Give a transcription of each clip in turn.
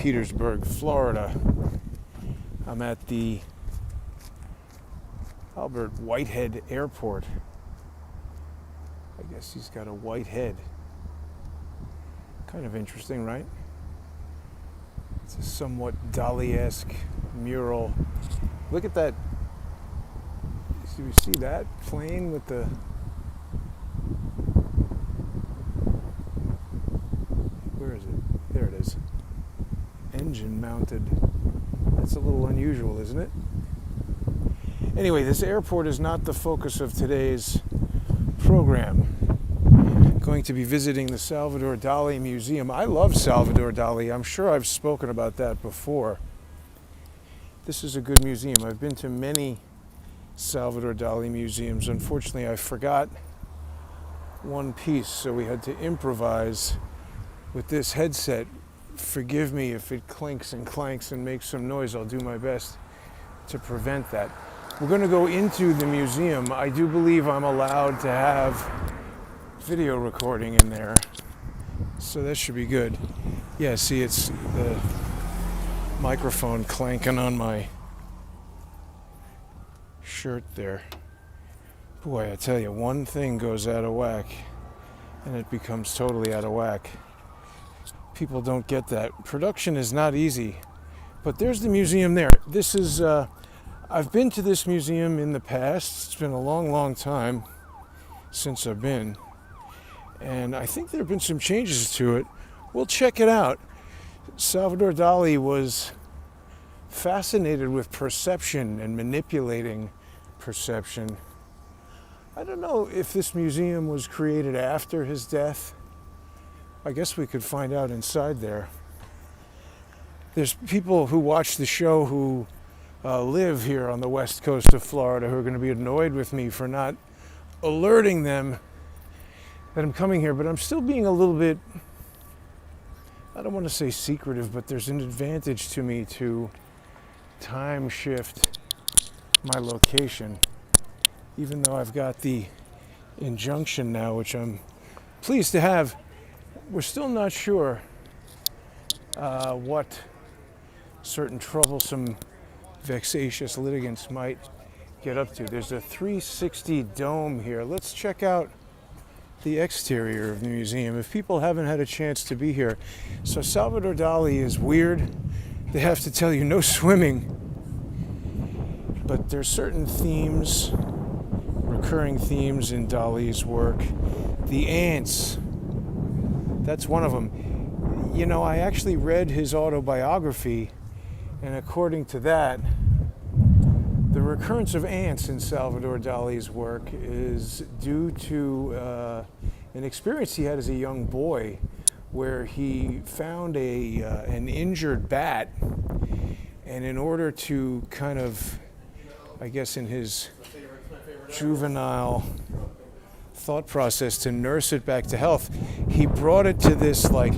Petersburg, Florida. I'm at the Albert Whitehead Airport. I guess he's got a white head. Kind of interesting, right? It's a somewhat Dali-esque mural. Look at that. Do you see that plane with the... Where is it? There it is. Engine mounted. That's a little unusual, isn't it? Anyway, this airport is not the focus of today's program. I'm going to be visiting the Salvador Dali Museum. I love Salvador Dali. I'm sure I've spoken about that before. This is a good museum. I've been to many Salvador Dali museums. Unfortunately, I forgot one piece, so we had to improvise with this headset. Forgive me if it clinks and clanks and makes some noise. I'll do my best to prevent that. We're going to go into the museum. I do believe I'm allowed to have video recording in there, so that should be good. Yeah, see, it's the microphone clanking on my shirt there. Boy, I tell you, one thing goes out of whack and it becomes totally out of whack. People don't get that. Production is not easy, but there's the museum there. This is, I've been to this museum in the past. It's been a long, long time since I've been, and I think there have been some changes to it. We'll check it out. Salvador Dali was fascinated with perception and manipulating perception. I don't know if this museum was created after his death. I guess we could find out inside there. There's people who watch the show who live here on the west coast of Florida who are going to be annoyed with me for not alerting them that I'm coming here, but I'm still being a little bit, I don't want to say secretive, but there's an advantage to me to time shift my location, even though I've got the injunction now, which I'm pleased to have. We're still not sure what certain troublesome, vexatious litigants might get up to. There's a 360 dome here. Let's check out the exterior of the museum if people haven't had a chance to be here. So Salvador Dali is weird. They have to tell you no swimming, but there's certain themes, recurring themes in Dali's work. The ants, that's one of them. You know, I actually read his autobiography, and according to that, the recurrence of ants in Salvador Dali's work is due to an experience he had as a young boy where he found an injured bat, and in order to kind of, I guess in his juvenile thought process to nurse it back to health, he brought it to this like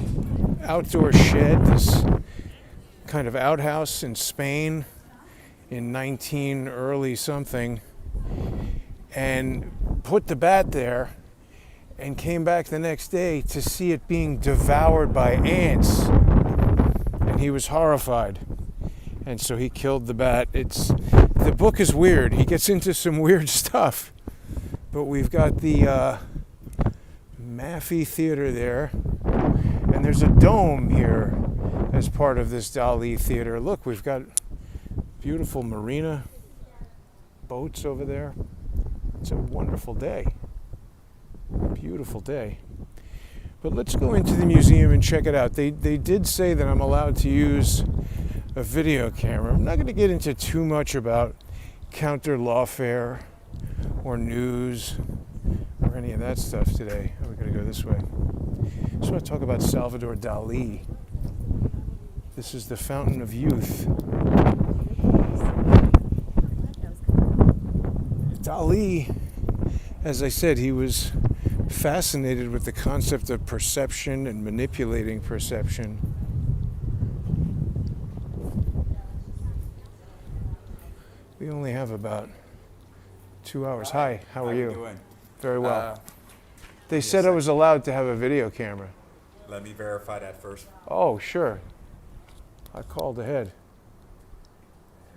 outdoor shed, this kind of outhouse in Spain in 19 early something, and put the bat there and came back the next day to see it being devoured by ants, and he was horrified, and so he killed the bat. The book is weird. He gets into some weird stuff. But we've got the Maffei Theater there, and there's a dome here as part of this Dali theater. Look, we've got beautiful marina boats over there. It's a wonderful day. Beautiful day. But let's go into the museum and check it out. They did say that I'm allowed to use a video camera. I'm not going to get into too much about counter lawfare or news or any of that stuff today. We're going to go this way. I just want to talk about Salvador Dali. This is the Fountain of Youth. Dali, as I said, he was fascinated with the concept of perception and manipulating perception. We only have about 2 hours. Hi, how are you? Doing? Very well. They said I was allowed to have a video camera. Let me verify that first. Oh, sure. I called ahead.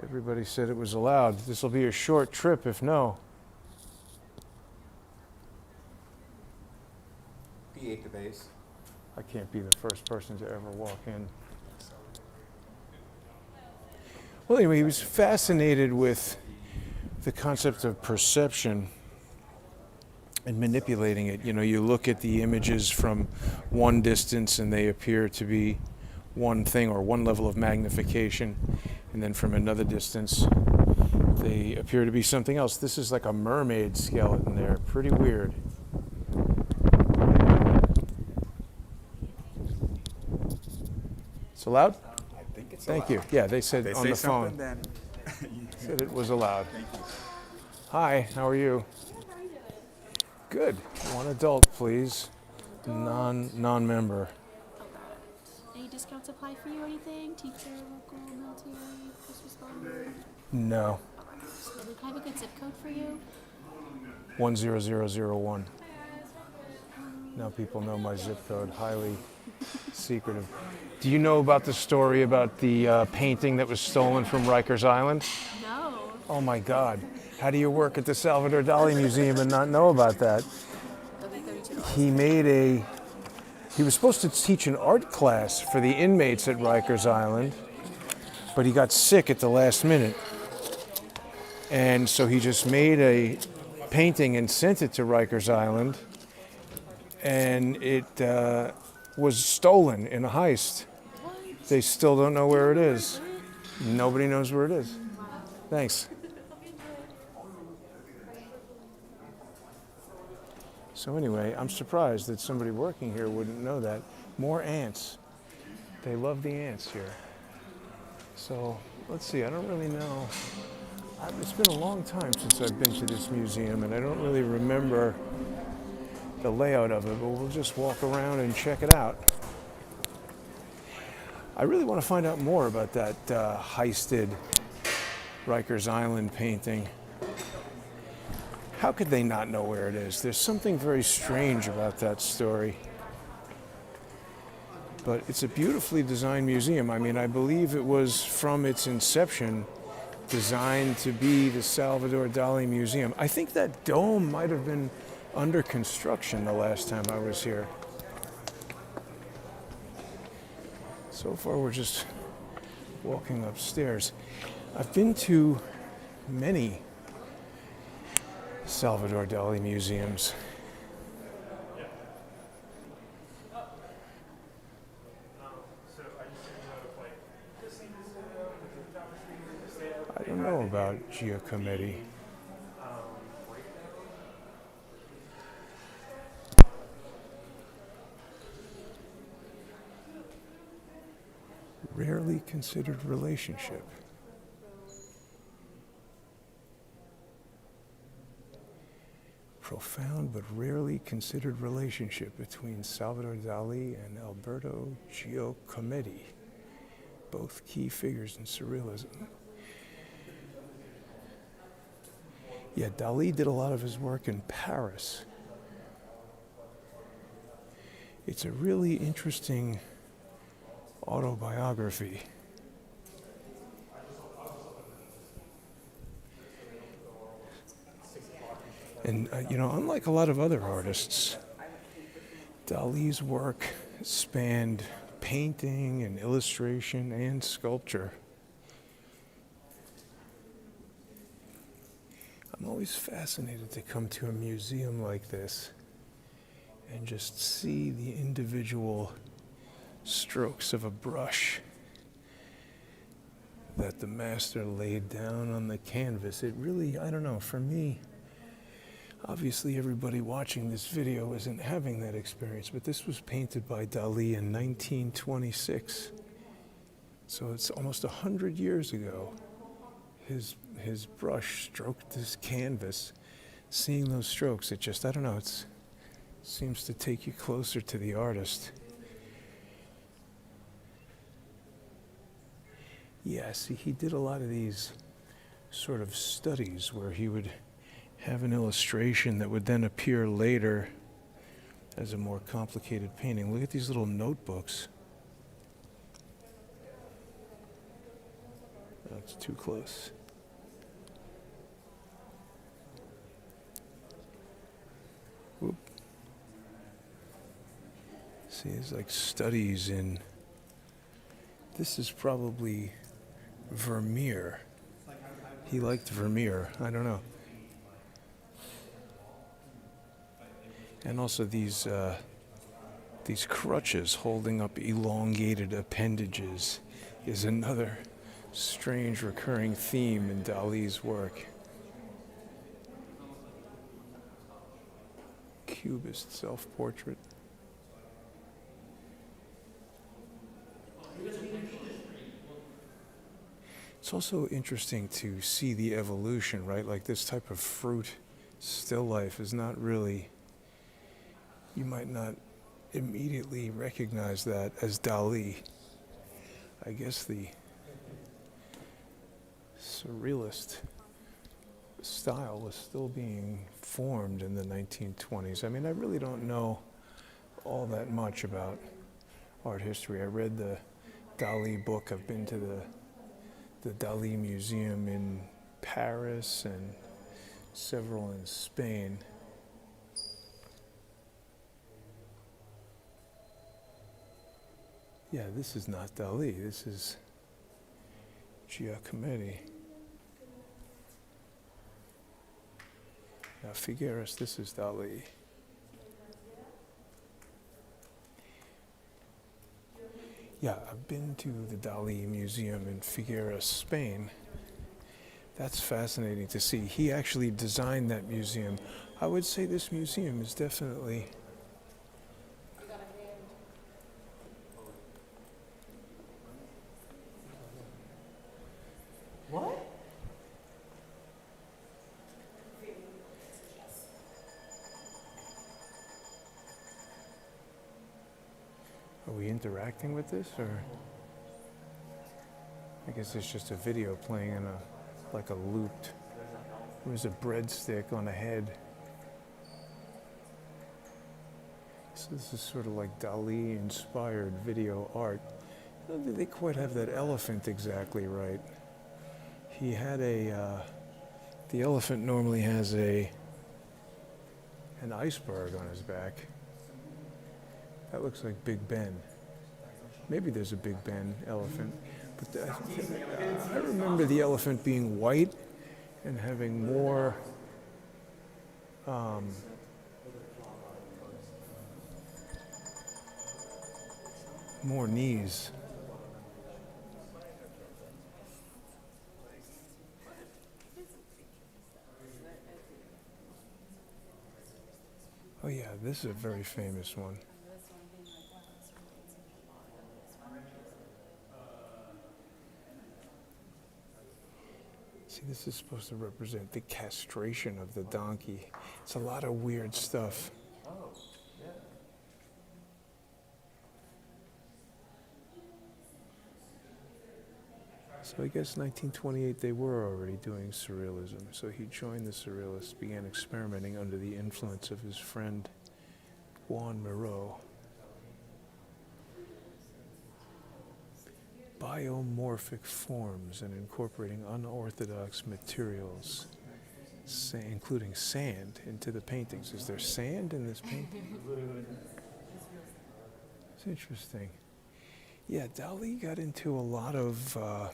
Everybody said it was allowed. This will be a short trip if no. He ate the base. I can't be the first person to ever walk in. Well, anyway, he was fascinated with the concept of perception and manipulating it. You know, you look at the images from one distance and they appear to be one thing or one level of magnification, and then from another distance they appear to be something else. This is like a mermaid skeleton there. Pretty weird. It's allowed? I think it's Thank allowed. you. Yeah, they said They on say the something, phone. then Said it was allowed. thank you. Hi, how are you? Good. One adult, please. Non-member. Any discounts apply for you or anything? Teacher, local, military, first responder? No. Can I have a good zip code for you? 10001. Now people know my zip code. Highly secretive. Do you know about the story about the painting that was stolen from Rikers Island? No. Oh my God. How do you work at the Salvador Dali Museum and not know about that? That'll be $32. He was supposed to teach an art class for the inmates at Rikers Island, but he got sick at the last minute. And so he just made a painting and sent it to Rikers Island, and it was stolen in a heist. What? They still don't know where it is. Nobody knows where it is. Thanks. So anyway, I'm surprised that somebody working here wouldn't know that. More ants. They love the ants here. So let's see, I don't really know. It's been a long time since I've been to this museum, and I don't really remember the layout of it, but we'll just walk around and check it out. I really want to find out more about that heisted Rikers Island painting. How could they not know where it is? There's something very strange about that story. But it's a beautifully designed museum. I mean, I believe it was from its inception designed to be the Salvador Dali Museum. I think that dome might have been under construction the last time I was here. So far, we're just walking upstairs. I've been to many Salvador Dali museums. I don't know about Giacometti. Rarely considered relationship. Profound but rarely considered relationship between Salvador Dali and Alberto Giacometti, both key figures in surrealism. Yeah, Dali did a lot of his work in Paris. It's a really interesting autobiography. And, unlike a lot of other artists, Dali's work spanned painting and illustration and sculpture. I'm always fascinated to come to a museum like this and just see the individual strokes of a brush that the master laid down on the canvas. It really, I don't know, for me, obviously everybody watching this video isn't having that experience, but this was painted by Dali in 1926. So it's almost 100 years ago. His brush stroked this canvas. Seeing those strokes, it just, I don't know, it seems to take you closer to the artist. Yeah, see, he did a lot of these sort of studies where he would have an illustration that would then appear later as a more complicated painting. Look at these little notebooks. That's too close. Whoop. See, it's like studies in. This is probably Vermeer. He liked Vermeer. I don't know. And also these crutches holding up elongated appendages is another strange recurring theme in Dali's work. Cubist self-portrait. It's also interesting to see the evolution, right? Like this type of fruit still life is not really, you might not immediately recognize that as Dali. I guess the surrealist style was still being formed in the 1920s. I mean, I really don't know all that much about art history. I read the Dali book. I've been to the Dali Museum in Paris and several in Spain. Yeah, this is not Dali. This is Giacometti. Now, Figueres, this is Dali. Yeah, I've been to the Dali Museum in Figueres, Spain. That's fascinating to see. He actually designed that museum. I would say this museum is definitely... What? Are we interacting with this, or? I guess it's just a video playing in like a looped. There's a breadstick on a head. So this is sort of like Dali-inspired video art. I don't think they quite have that elephant exactly right. He had the elephant normally has an iceberg on his back. That looks like Big Ben. Maybe there's a Big Ben elephant. But I remember the elephant being white and having more knees. Oh yeah, this is a very famous one. See, this is supposed to represent the castration of the donkey. It's a lot of weird stuff. Oh, yeah. So I guess 1928 they were already doing surrealism. So he joined the surrealists, began experimenting under the influence of his friend Juan Miró. Biomorphic forms and incorporating unorthodox materials, including sand, into the paintings. Is there sand in this painting? It's interesting. Yeah, Dali got into a lot of,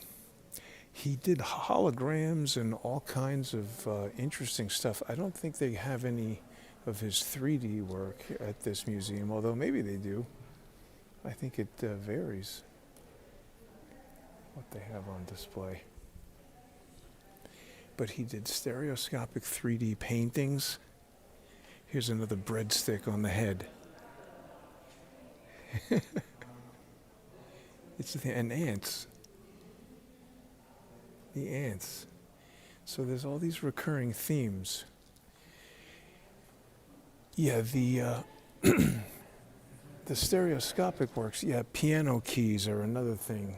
he did holograms and all kinds of interesting stuff. I don't think they have any of his 3D work at this museum, although maybe they do. I think it varies what they have on display. But he did stereoscopic 3D paintings. Here's another breadstick on the head. And ants. The ants. So there's all these recurring themes. Yeah, the stereoscopic works, yeah, piano keys are another thing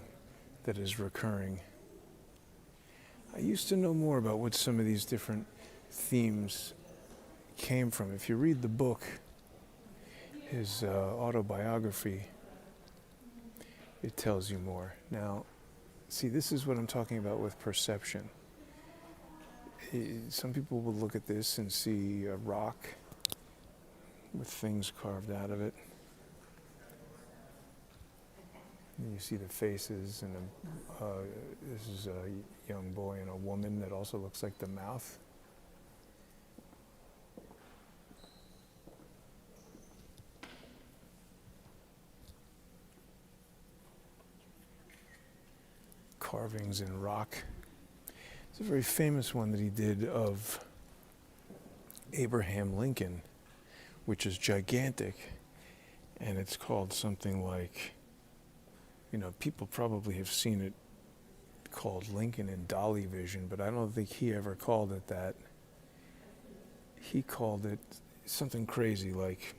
that is recurring. I used to know more about what some of these different themes came from. If you read the book, his autobiography, it tells you more. Now, See, this is what I'm talking about with perception. Some people will look at this and see a rock with things carved out of it. And you see the faces, and this is a young boy and a woman that also looks like the mouth. Carvings in rock. It's a very famous one that he did of Abraham Lincoln, which is gigantic, and it's called something like, people probably have seen it called Lincoln in Dali vision, but I don't think he ever called it that. He called it something crazy like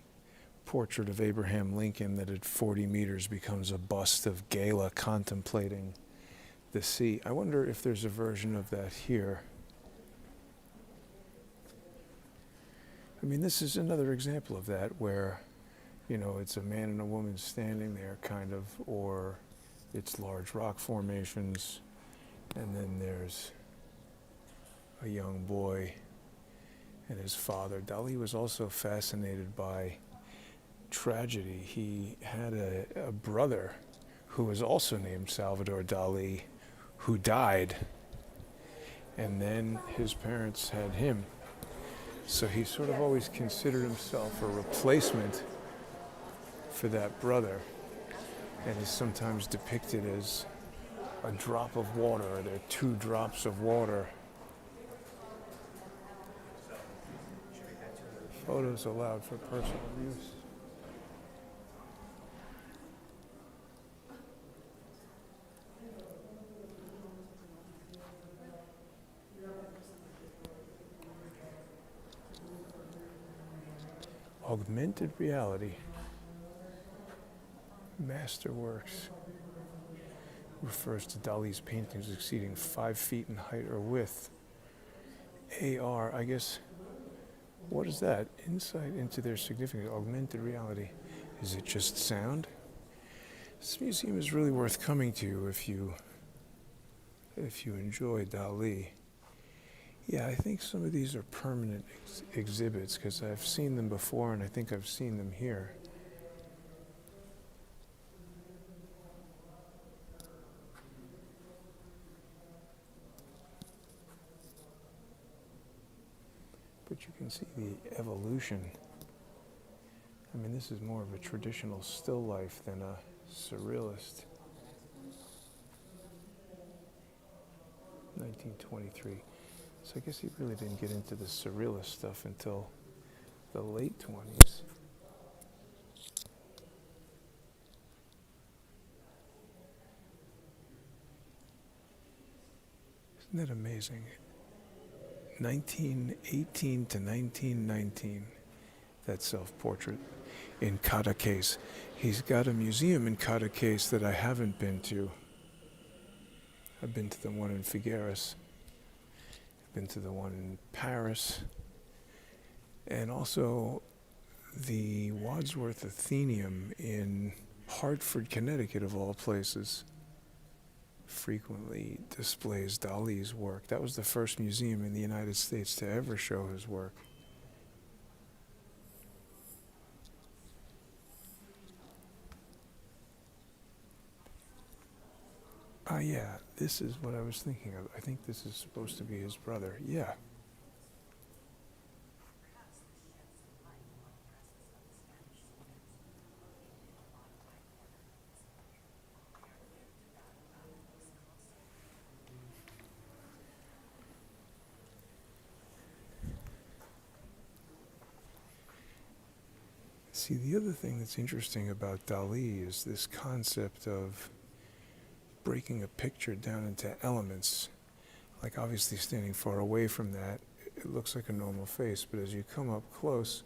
Portrait of Abraham Lincoln, that at 40 meters becomes a bust of Gala contemplating the sea. I wonder if there's a version of that here. I mean, this is another example of that where, it's a man and a woman standing there kind of, or it's large rock formations, and then there's a young boy and his father. Dali was also fascinated by tragedy. He had a brother who was also named Salvador Dali, who died, and then his parents had him. So he sort of always considered himself a replacement for that brother, and is sometimes depicted as a drop of water, or there are two drops of water. Photos allowed for personal use. Augmented reality. Masterworks refers to Dali's paintings exceeding 5 feet in height or width. AR, I guess, what is that? Insight into their significance. Augmented reality. Is it just sound? This museum is really worth coming to if you enjoy Dali. Yeah, I think some of these are permanent exhibits because I've seen them before, and I think I've seen them here. But you can see the evolution. I mean, this is more of a traditional still life than a surrealist. 1923. So I guess he really didn't get into the surrealist stuff until the late 20s. Isn't that amazing? 1918 to 1919, that self-portrait in Cadaqués. He's got a museum in Cadaqués that I haven't been to. I've been to the one in Figueres. Been to the one in Paris, and also the Wadsworth Atheneum in Hartford, Connecticut, of all places, frequently displays Dali's work. That was the first museum in the United States to ever show his work. Yeah, this is what I was thinking of. I think this is supposed to be his brother. Yeah. See, the other thing that's interesting about Dali is this concept of breaking a picture down into elements. Like, obviously standing far away from that, it looks like a normal face, but as you come up close,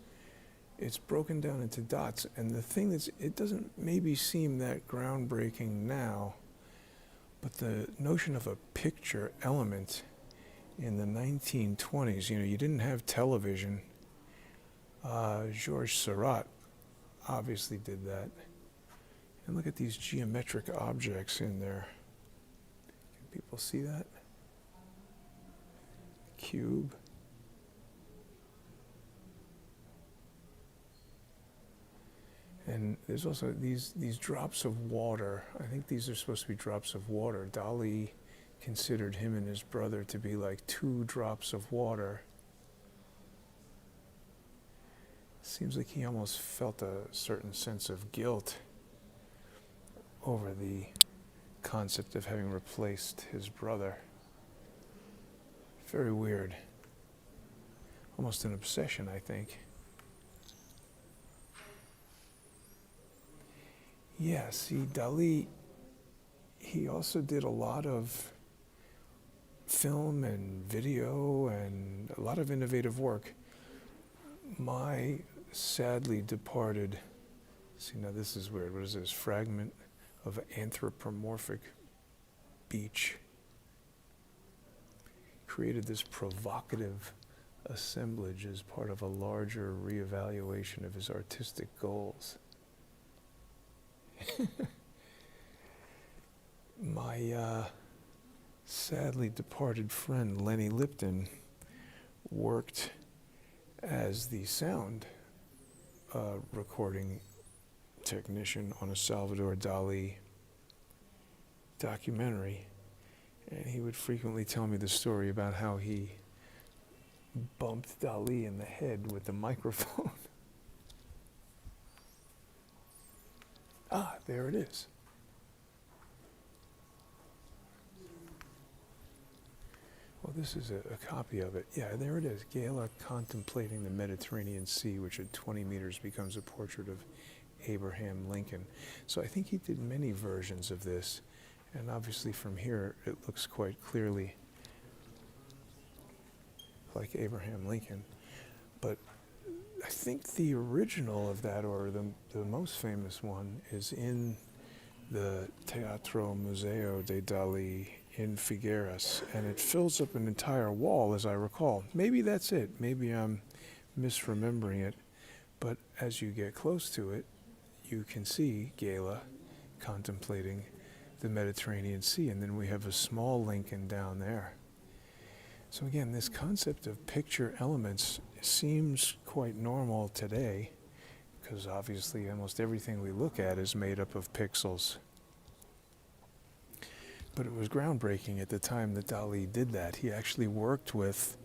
it's broken down into dots. And the thing it doesn't maybe seem that groundbreaking now, but the notion of a picture element in the 1920s, you didn't have television. Georges Seurat obviously did that. And look at these geometric objects in there. People see that? Cube. And there's also these drops of water. I think these are supposed to be drops of water. Dali considered him and his brother to be like 2 drops of water. Seems like he almost felt a certain sense of guilt over the concept of having replaced his brother. Very weird. Almost an obsession, I think. Yeah, see, Dali, he also did a lot of film and video and a lot of innovative work. My sadly departed, see, now this is weird, what is this? Fragment of anthropomorphic beach. Created this provocative assemblage as part of a larger reevaluation of his artistic goals. My sadly departed friend Lenny Lipton worked as the sound recording technician on a Salvador Dali documentary, and he would frequently tell me the story about how he bumped Dali in the head with the microphone. Ah, there it is. Well, this is a copy of it. Yeah, there it is. Gala contemplating the Mediterranean Sea, which at 20 meters becomes a portrait of Abraham Lincoln. So I think he did many versions of this, and obviously from here it looks quite clearly like Abraham Lincoln. But I think the original of that, or the most famous one, is in the Teatro Museo de Dali in Figueras, and it fills up an entire wall, as I recall. Maybe that's it. Maybe I'm misremembering it. But as you get close to it, you can see Gala contemplating the Mediterranean Sea, and then we have a small Lincoln down there. So again, this concept of picture elements seems quite normal today, because obviously almost everything we look at is made up of pixels. But it was groundbreaking at the time that Dali did that. He actually worked with,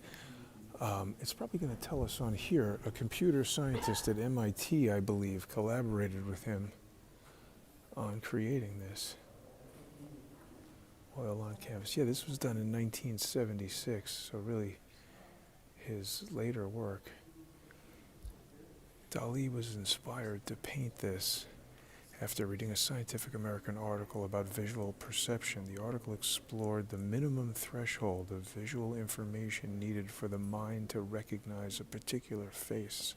it's probably going to tell us on here, a computer scientist at MIT, I believe, collaborated with him on creating this. Oil on canvas. Yeah, this was done in 1976, so really his later work. Dali was inspired to paint this after reading a Scientific American article about visual perception. The article explored the minimum threshold of visual information needed for the mind to recognize a particular face.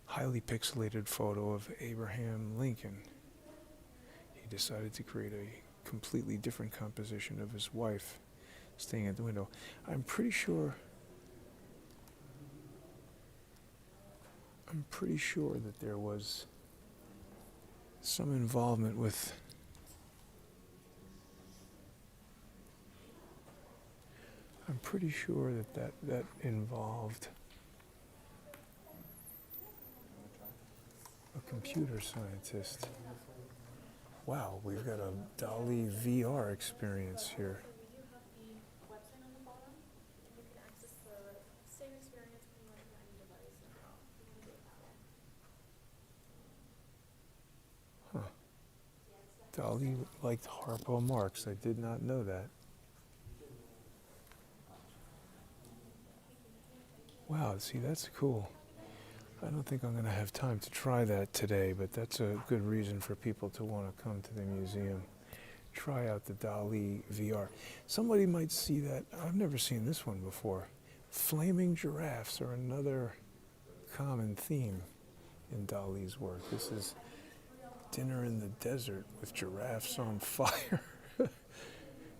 Highly pixelated photo of Abraham Lincoln. He decided to create a completely different composition of his wife staying at the window. I'm pretty sure that there was some involvement with that involved a computer scientist. Wow, we've got a Dali VR experience here. Huh. Dali liked Harpo Marx. I did not know that. Wow, see, that's cool. I don't think I'm going to have time to try that today, but that's a good reason for people to want to come to the museum. Try out the Dali VR. Somebody might see that. I've never seen this one before. Flaming giraffes are another common theme in Dali's work. This is Dinner in the Desert with Giraffes on Fire.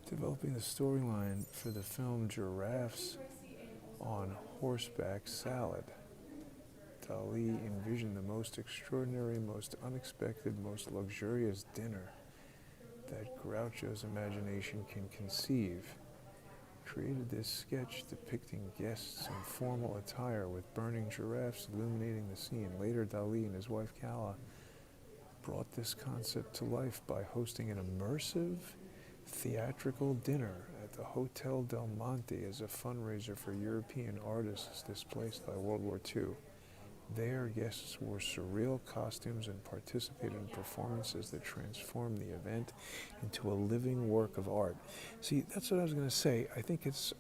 Developing the storyline for the film Giraffes on Horseback Salad. Dali envisioned the most extraordinary, most unexpected, most luxurious dinner that Groucho's imagination can conceive, created this sketch depicting guests in formal attire with burning giraffes illuminating the scene. Later, Dali and his wife Calla brought this concept to life by hosting an immersive theatrical dinner at the Hotel Del Monte as a fundraiser for European artists displaced by World War II. There, guests wore surreal costumes and participated in performances that transformed the event into a living work of art. See, that's what I was going to say. I think it's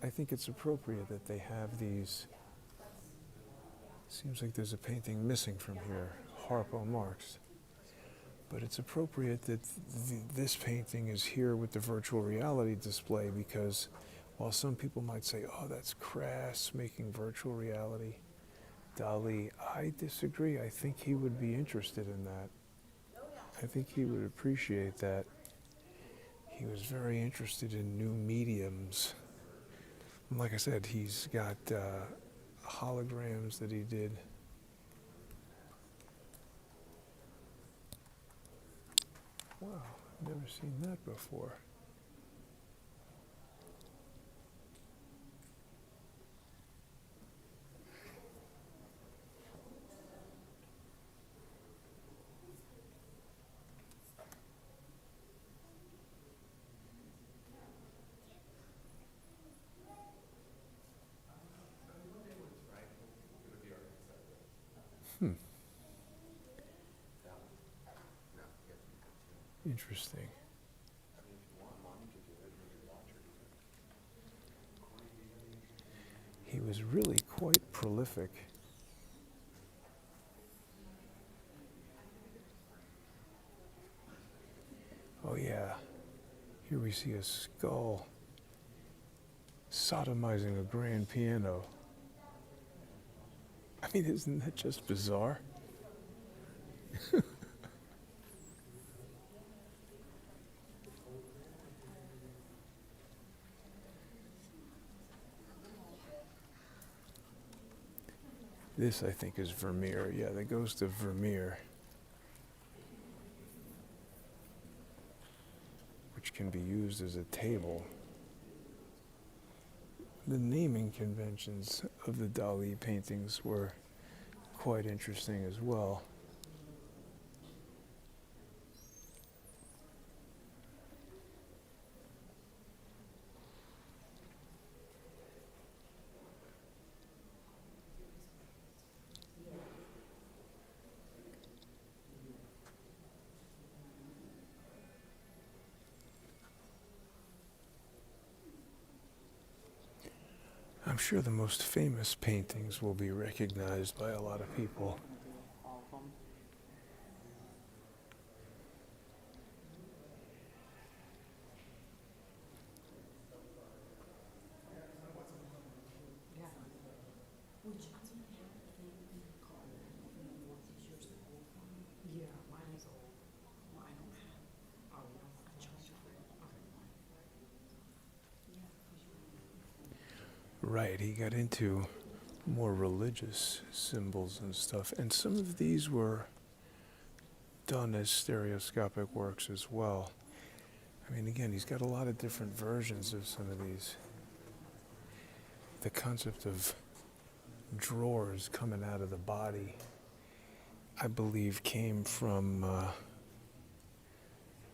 appropriate that they have these. Seems like there's a painting missing from here, Harpo Marx. But it's appropriate that this painting is here with the virtual reality display, because while some people might say, "Oh, that's crass, making virtual reality," Dali, I disagree. I think he would be interested in that. I think he would appreciate that. He was very interested in new mediums. And like I said, he's got holograms that he did. Wow, I've never seen that before. Interesting. He was really quite prolific. Oh yeah, here we see a skull sodomizing a grand piano. I mean, isn't that just bizarre? This, I think, is Vermeer. Yeah, the ghost of Vermeer, which can be used as a table. The naming conventions of the Dali paintings were quite interesting as well. I'm sure the most famous paintings will be recognized by a lot of people. Right, he got into more religious symbols and stuff, and some of these were done as stereoscopic works as well. I mean, again, he's got a lot of different versions of some of these. The concept of drawers coming out of the body, I believe, came from,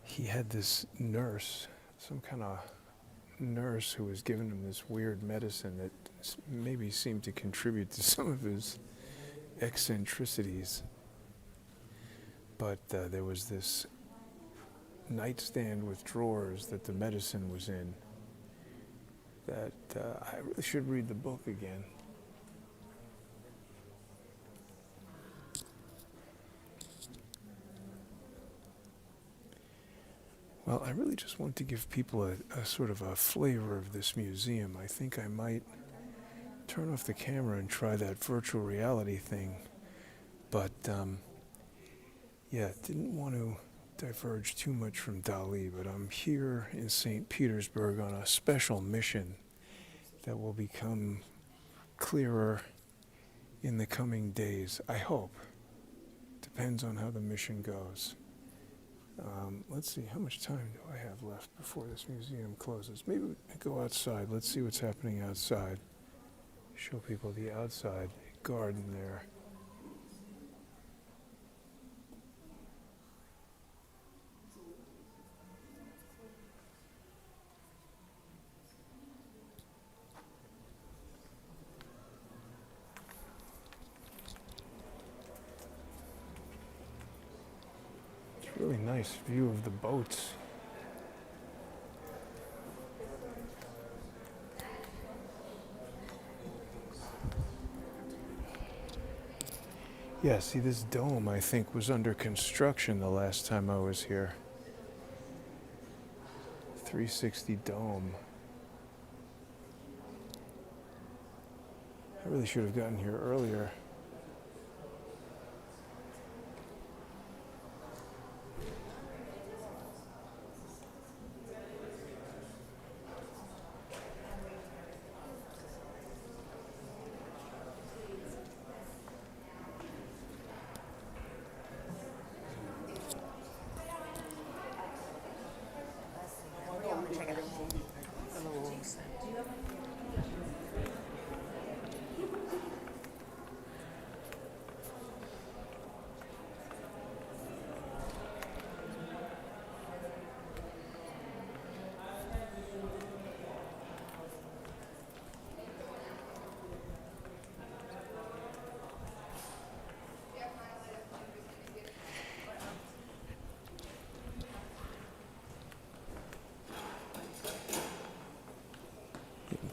he had this nurse, some kind of nurse who was giving him this weird medicine that maybe seemed to contribute to some of his eccentricities. But there was this nightstand with drawers that the medicine was in that I really should read the book again. Well, I really just want to give people a sort of a flavor of this museum. I think I might turn off the camera and try that virtual reality thing. But, yeah, didn't want to diverge too much from Dali, but I'm here in St. Petersburg on a special mission that will become clearer in the coming days, I hope. Depends on how the mission goes. Let's see, how much time do I have left before this museum closes? Maybe we can go outside. Let's see what's happening outside. Show people the outside garden there. Really nice view of the boats. Yeah, see, this dome, I think, was under construction the last time I was here. 360 dome. I really should have gotten here earlier.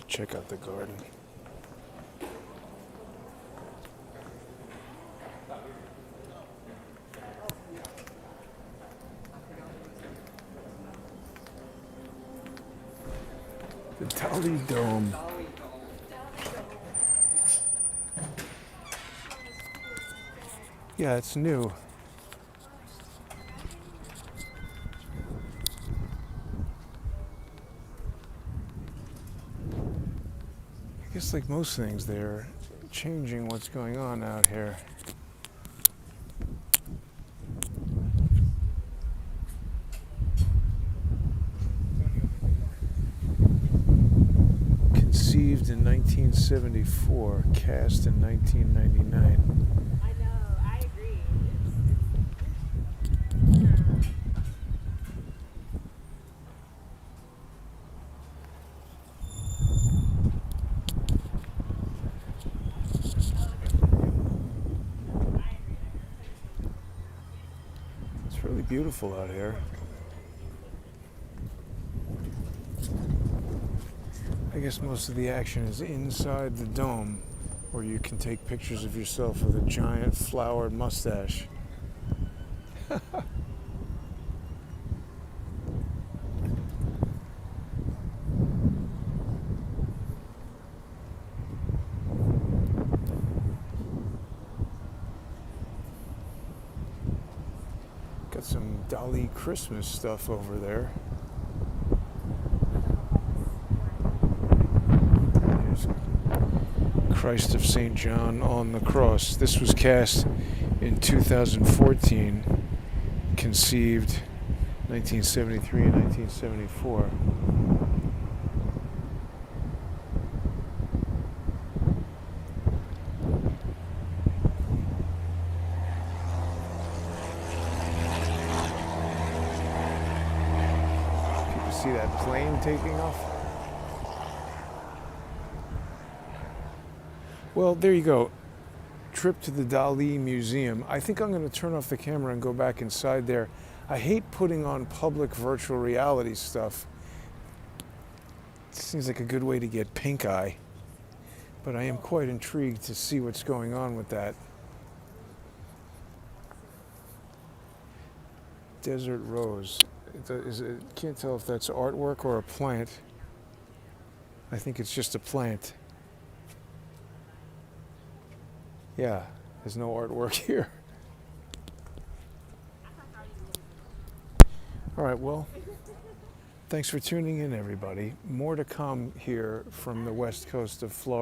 Check out the garden. The Dali Dome. Yeah, it's new. I guess like most things, they're changing what's going on out here. Conceived in 1974, cast in 1999. I know, I agree. It's really beautiful out here. I guess most of the action is inside the dome, where you can take pictures of yourself with a giant flowered mustache. Got some Dali Christmas stuff over there. There's Christ of St. John on the cross. This was cast in 2014, conceived 1973 and 1974. See that plane taking off? Well, there you go. Trip to the Dali Museum. I think I'm going to turn off the camera and go back inside there. I hate putting on public virtual reality stuff. It seems like a good way to get pink eye. But I am quite intrigued to see what's going on with that. Desert Rose. Can't tell if that's artwork or a plant. I think it's just a plant. Yeah, there's no artwork here. All right, well, thanks for tuning in, everybody. More to come here from the west coast of Florida.